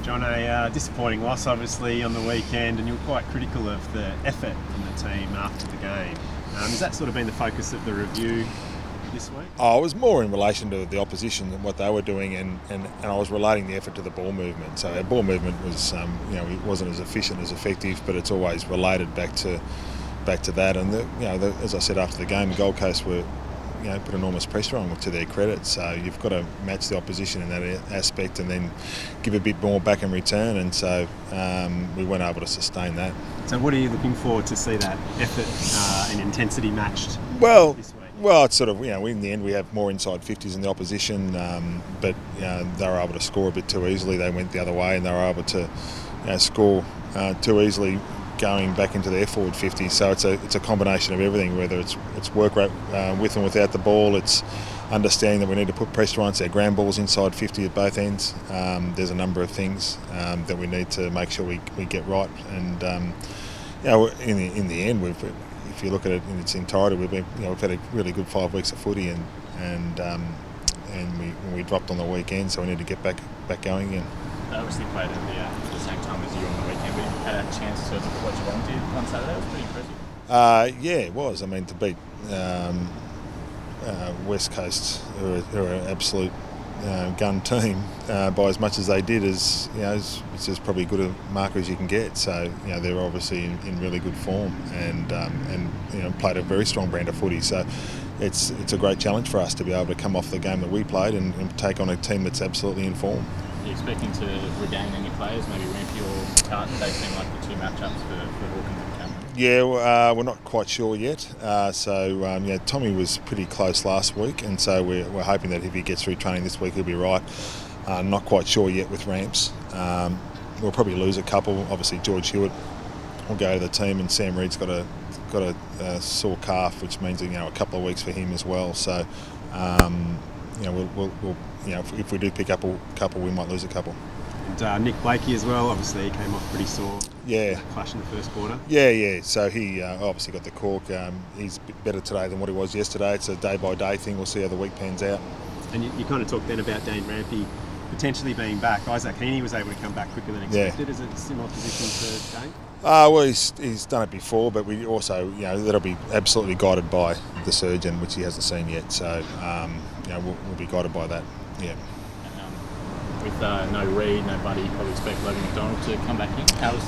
John, a disappointing loss obviously on the weekend, and you were quite critical of the effort from the team after the game. Has that sort of been the focus of the review this week? Oh, it was more in relation to the opposition and what they were doing, and I was relating the effort to the ball movement. So our ball movement was, it wasn't as efficient, as effective, but it's always related back to that. And as I said after the game, the Gold Coast were, put enormous pressure on to their credit. So you've got to match the opposition in that aspect, and then give a bit more back in return. And so we weren't able to sustain that. So what are you looking for to see that effort and intensity matched this week? Well, it's sort of, in the end we have more inside 50s in the opposition, but they were able to score a bit too easily. They went the other way, and they were able to score too easily going back into their forward 50. So it's a combination of everything, whether it's work rate with and without the ball. It's understanding that we need to put pressure on their ground balls inside 50 at both ends. There's a number of things that we need to make sure we get right. And in the end, if you look at it in its entirety, we've had a really good 5 weeks of footy, and we dropped on the weekend, so we need to get back going again. They obviously played at the same time as you on the weekend, but you had a chance to look at what Geelong did on Saturday. It was pretty impressive. Yeah, it was. I mean, to beat West Coast, who are an absolute gun team, by as much as they did, it's just probably as good a marker as you can get. So they're obviously in really good form, and played a very strong brand of footy. So it's a great challenge for us to be able to come off the game that we played and take on a team that's absolutely in form. Are you expecting to regain any players, maybe Rampy or Carton? They seem like the two matchups for Hawkins and Cameron. Yeah, we're not quite sure yet. Tommy was pretty close last week, and so we're hoping that if he gets through training this week, he'll be right. Not quite sure yet with Ramps. We'll probably lose a couple. Obviously, George Hewitt will go to the team, and Sam Reed's got a sore calf, which means a couple of weeks for him as well. So, if we do pick up a couple, we might lose a couple. And Nick Blakey as well, obviously he came off pretty sore. Yeah. Clash in the first quarter. Yeah. So he obviously got the cork. He's a bit better today than what he was yesterday. It's a day-by-day thing. We'll see how the week pans out. And you kind of talked then about Dane Rampy potentially being back. Isaac Heaney was able to come back quicker than expected. Yeah. Is it a similar position to Dane? Well, he's done it before, but we also, that'll be absolutely guided by the surgeon, which he hasn't seen yet. So, we'll be guided by that. Yeah. And, with no Reed, no Buddy, you probably expect Logan McDonald to come back in. How was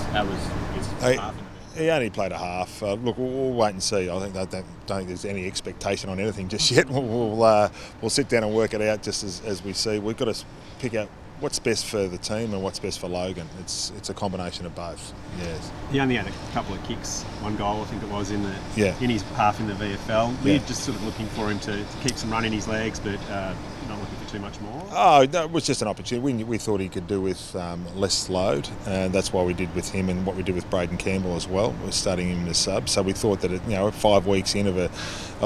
his half in the He only played a half. Look, we'll wait and see. I don't think there's any expectation on anything just yet. We'll sit down and work it out just as we see. We've got to pick out what's best for the team and what's best for Logan. It's a combination of both. Yes. He only had a couple of kicks, one goal I think it was in his half in the VFL. We're just sort of looking for him to keep some run in his legs, but not looking for too much more. Oh, no, it was just an opportunity. We thought he could do with less load, and that's why we did with him and what we did with Braden Campbell as well. We're starting him as sub, so we thought that 5 weeks in of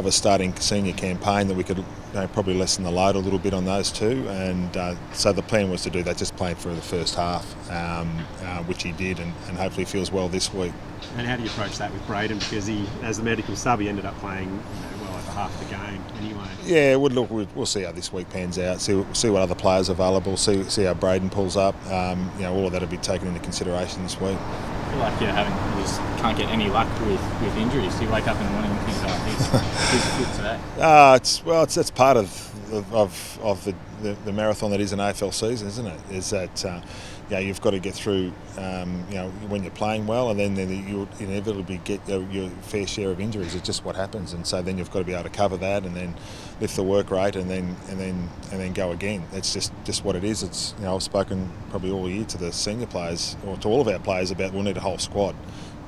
a starting senior campaign that we could probably lessen the load a little bit on those two, and so the plan was to do that, just playing for the first half, which he did, and hopefully feels well this week. And how do you approach that with Braden? Because he, as the medical sub, he ended up playing well over half the game anyway. Yeah, we'll see how this week pans out. See what other players are available. See how Braden pulls up. All of that will be taken into consideration this week. I feel like you just can't get any luck with injuries. You wake up in the morning and think, he's fit today. That's part of the marathon that is an AFL season, isn't it? Is that you've got to get through when you're playing well, and then you inevitably get your fair share of injuries. It's just what happens, and so then you've got to be able to cover that, and then lift the work rate, and then go again. It's just what it is. It's I've spoken probably all year to the senior players, or to all of our players, about we'll need a whole squad.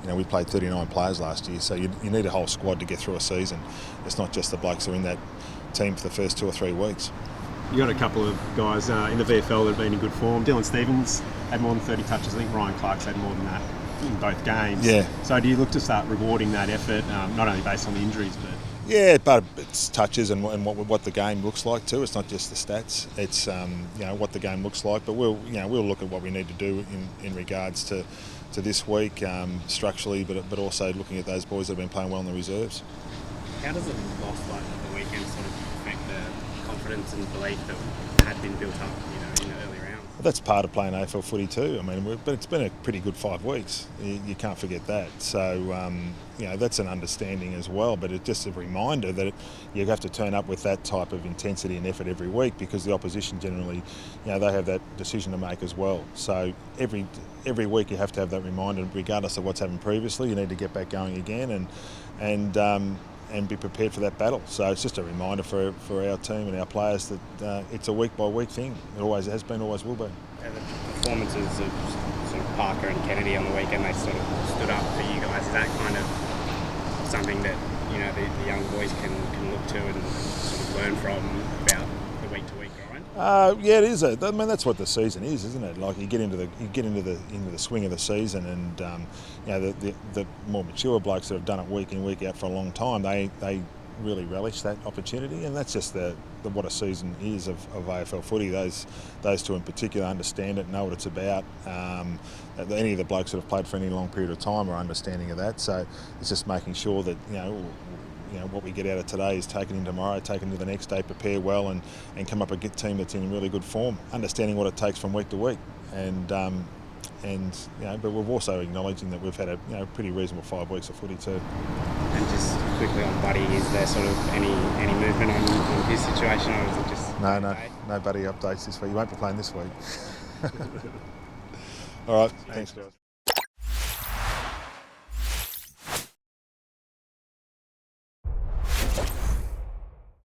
We played 39 players last year, so you need a whole squad to get through a season. It's not just the blokes who are in that team for the first 2 or 3 weeks. You got a couple of guys in the VFL that have been in good form. Dylan Stevens had more than 30 touches. I think Ryan Clark's had more than that in both games. Yeah. So do you look to start rewarding that effort, not only based on the injuries, but... Yeah, but it's touches and what the game looks like too. It's not just the stats. It's what the game looks like. But we'll look at what we need to do in regards to this week structurally, but also looking at those boys that have been playing well in the reserves. How does a loss like the weekend sort of affect the confidence and belief that had been built up, in the early rounds? I that's part of playing AFL footy too. I mean, but it's been a pretty good 5 weeks. You can't forget that. So that's an understanding as well. But it's just a reminder that you have to turn up with that type of intensity and effort every week, because the opposition generally, they have that decision to make as well. So every week you have to have that reminder, regardless of what's happened previously. You need to get back going again and be prepared for that battle. So it's just a reminder for our team and our players that it's a week by week thing. It always has been, always will be. And the performances of sort of Parker and Kennedy on the weekend, they sort of stood up for you guys. Is that kind of something that the young boys can look to and sort of learn from about the week to week grind? Yeah, it is. I mean, that's what the season is, isn't it? Like you get into the swing of the season, and the more mature blokes that have done it week in week out for a long time, they really relish that opportunity, and that's just what a season is of AFL footy. Those two in particular understand it, know what it's about. Any of the blokes that have played for any long period of time are understanding of that. So it's just making sure that what we get out of today is taken in tomorrow, taken to the next day, prepare well, and come up a good team that's in really good form. Understanding what it takes from week to week, but we're also acknowledging that we've had a pretty reasonable 5 weeks of footy too. And just quickly on Buddy, is there sort of any movement on his situation, or is it just no Buddy updates this week? You won't be playing this week. All right, thanks guys.